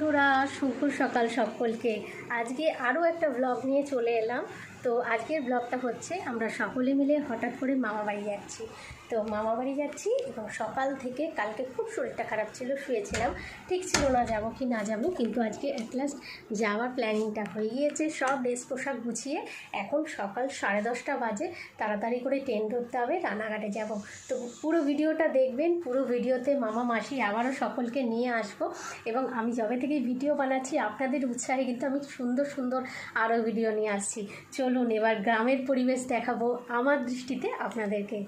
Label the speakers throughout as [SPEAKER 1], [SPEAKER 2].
[SPEAKER 1] বন্ধুরা, শুভ সকাল সকলকে। আজকে আরও একটা ব্লগ নিয়ে চলে এলাম। তো আজকের ব্লগটা হচ্ছে আমরা সকলে মিলে হঠাৎ করে মামাবাড়ি যাচ্ছি। তো মামাবাড়ি যাচ্ছি এবং সকাল থেকে কালকে খুব শরীরটা খারাপ ছিল, শুয়েছিলাম, ঠিক ছিল না যাবো কি না যাবো, কিন্তু আজকে অ্যাট লাস্ট যাওয়ার প্ল্যানিংটা হয়ে গিয়েছে। সব ড্রেস পোশাক গুছিয়ে এখন সকাল 10:30 বাজে, তাড়াতাড়ি করে ট্রেন ধরতে হবে, রানাঘাটে যাব। তো পুরো ভিডিওটা দেখবেন। পুরো ভিডিওতে মামা মাসি আবারও সকলকে নিয়ে আসবো এবং আমি যবে থেকে ভিডিও বানাচ্ছি আপনাদের উৎসাহে কিন্তু আমি সুন্দর সুন্দর আরও ভিডিও নিয়ে আসছি। চলুন এবার গ্রামের পরিবেশ দেখাবো আমার দৃষ্টিতে আপনাদেরকে।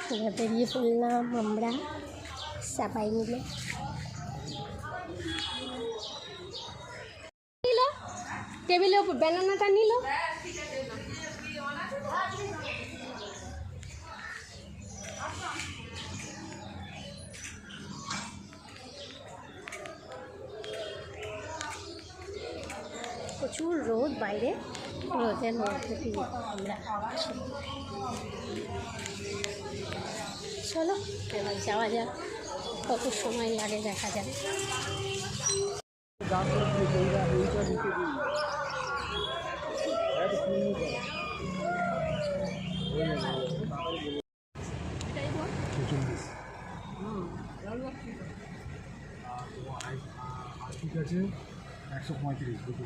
[SPEAKER 1] চলো বেরিয়ে পড়লাম আমরা সবাই মিলে। নিল টেবিলের উপর ব্যানানাটা নিল। প্রচুর রোদ বাইরে, রোদের মধ্যে দিয়ে আমরা চলো এবার যাওয়া যাক, কত সময় লাগে দেখা যাবে।
[SPEAKER 2] ঠিক আছে 135 দুটো।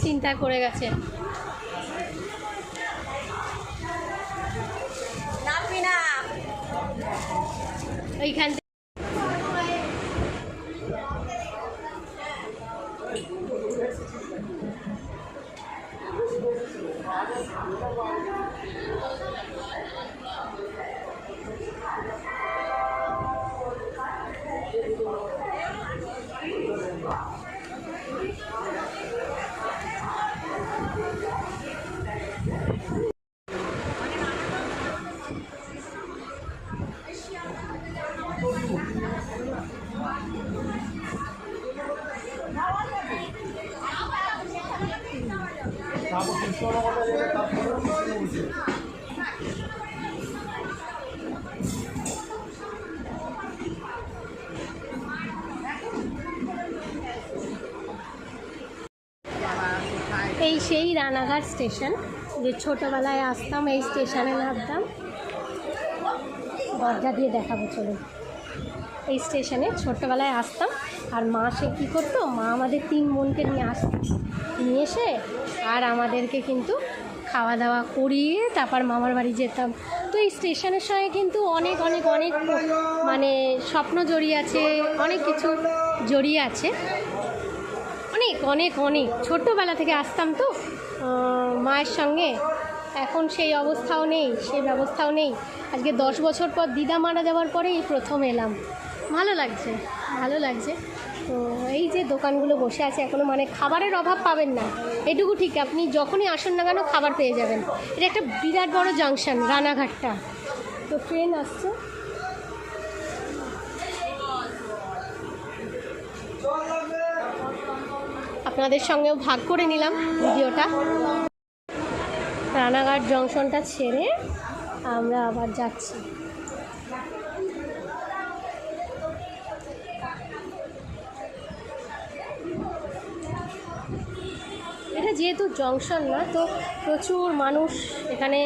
[SPEAKER 2] চিন্তা করে গেছে ওইখান থেকে। এই সেই রানাঘাট স্টেশন, যে ছোটোবেলায় আসতাম এই স্টেশনে নামতাম। দরজা দিয়ে দেখাবো চলুন। এই স্টেশনে ছোট্টবেলায় আসতাম আর মা সে কী করতো, মা আমাদের 3 বোনকে নিয়ে আসতো, নিয়ে এসে আর আমাদেরকে কিন্তু খাওয়া দাওয়া করিয়ে তারপর মামার বাড়ি যেতাম। তো এই স্টেশনের সঙ্গে কিন্তু অনেক অনেক অনেক মানে স্বপ্ন জড়িয়ে আছে, অনেক কিছু জড়িয়ে আছে, অনেক অনেক অনেক ছোট্টবেলা থেকে আসতাম তো মায়ের সঙ্গে। এখন সেই অবস্থাও নেই, সেই ব্যবস্থাও নেই। আজকে 10 বছর পর দিদা মারা যাওয়ার পরে এই প্রথম এলাম। ভালো লাগছে, ভালো লাগছে। তো এই যে দোকানগুলো বসে আছে এখনও, মানে খাবারের অভাব পাবেন না, এটুকু ঠিক। আপনি যখনই আসুন না কেন খাবার পেয়ে যাবেন। এটা একটা বিরাট বড় জাংশন রানাঘাটটা। তো ট্রেন আসছে, আপনাদের সঙ্গেও ভাগ করে নিলাম ভিডিওটা। রানাঘাট জংশনটা ছেড়ে আমরা আবার যাচ্ছি। এটা যেহেতু জংশন না, তো প্রচুর মানুষ এখানে,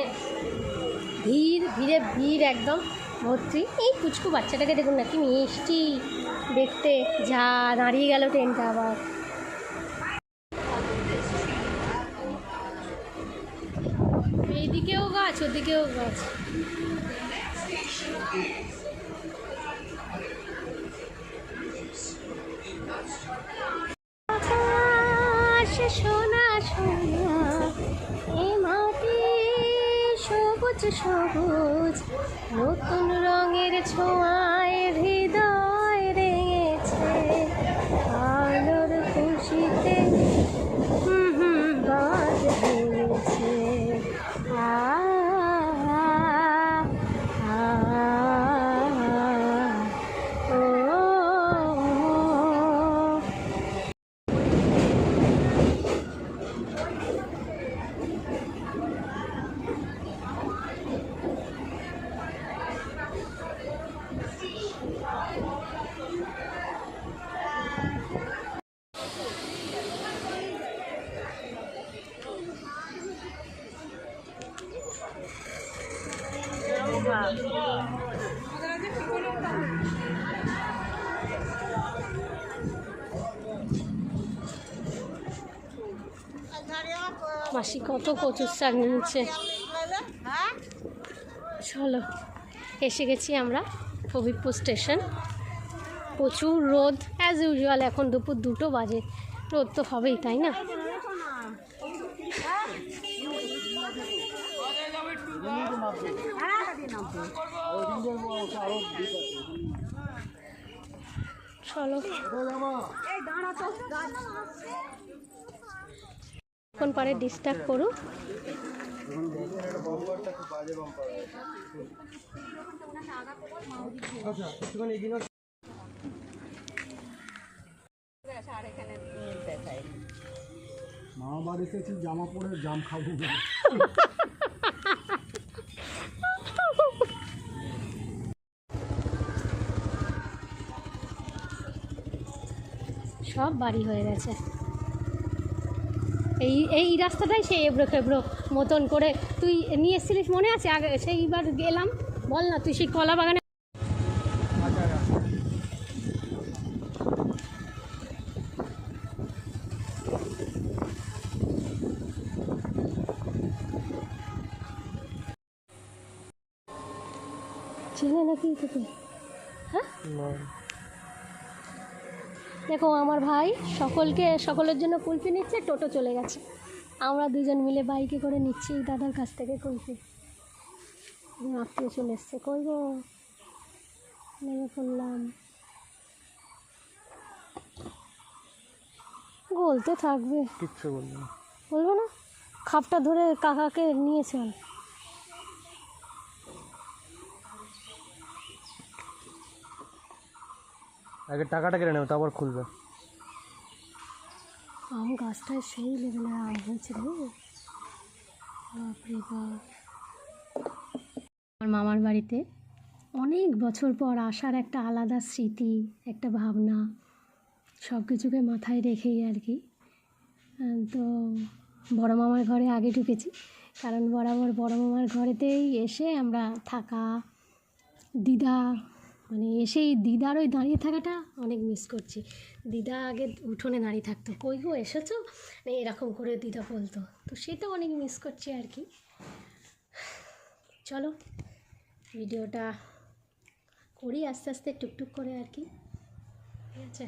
[SPEAKER 2] ভিড় একদম ভর্তি। এই পুচকু বাচ্চাটাকে দেখুন না, কি মিষ্টি দেখতে। যা দাঁড়িয়ে গেল ট্রেনটা আবার। এইদিকেও গাছ, ওদিকেও গাছ। সোনা সোনা এ মাটি সবুজ সবুজ, নতুন রঙের ছোঁয়ায় হৃদয় রেঙেছে, আলোর খুশিতে বাজ ভেঙেছে। আ আ ও মাসি কত কচুর শাক নিচ্ছে। চলো, এসে গেছি আমরা হবিবপুর স্টেশন। প্রচুর রোদ অ্যাজ ইউজুয়াল, এখন দুপুর 2টো বাজে, রোদ তো হবেই, তাই না? চলো, এখন পরে ডিস্টার্ব করুক।
[SPEAKER 3] মামা বাড়ি এসেছি, জামা পরে জাম খাবো।
[SPEAKER 2] সব বাড়ি হয়ে গেছে। এই রাস্তাটাই সেই এবড়ো খেবড়ো মতন করে তুই নিয়ে এসেছিলিস, মনে আছে? আগে সেইবার গেলাম, বল না, তুই সেই কলা বাগানে। চেনে নাকি তোকে? হ্যাঁ, দেখো আমার ভাই সকলের জন্য কুলফি নিচ্ছে, টোটো চলে গেছে। আমরা দুজন মিলে বাইকে করে নিচ্ছি এই দাদার কাছ থেকে কুলফি। আত্মীয় চলে এসছে। কই গো, নেমে পড়লাম। বলতে থাকবে,
[SPEAKER 3] কিচ্ছু
[SPEAKER 2] বলবো না। খাপটা ধরে কাকাকে নিয়ে চল।
[SPEAKER 3] আগে টাকাটা কেটে নেবে, তারপর খুলবে।
[SPEAKER 2] আম গাছটায় সেই লেভেলের আম হয়েছে রে, বাপরে বাপ। আমার মামার বাড়িতে অনেক বছর পর আসার একটা আলাদা স্মৃতি, একটা ভাবনা, সব কিছুকে মাথায় রেখেই আর কি। তো বড় মামার ঘরে আগে ঢুকেছি, কারণ বরাবর বড় মামার ঘরেতেই এসে আমরা থাকা। দিদা, মানে এসেই দিদার ওই দাঁড়িয়ে থাকাটা অনেক মিস করছি। দিদা আগে উঠোনে দাঁড়িয়ে থাকতো, কই গো এসেছো, এরকম করে দিদা বলতো, তো সেটা অনেক মিস করছি আর কি। চলো ভিডিওটা করি আস্তে আস্তে টুকটুক করে আর কি, ঠিক আছে।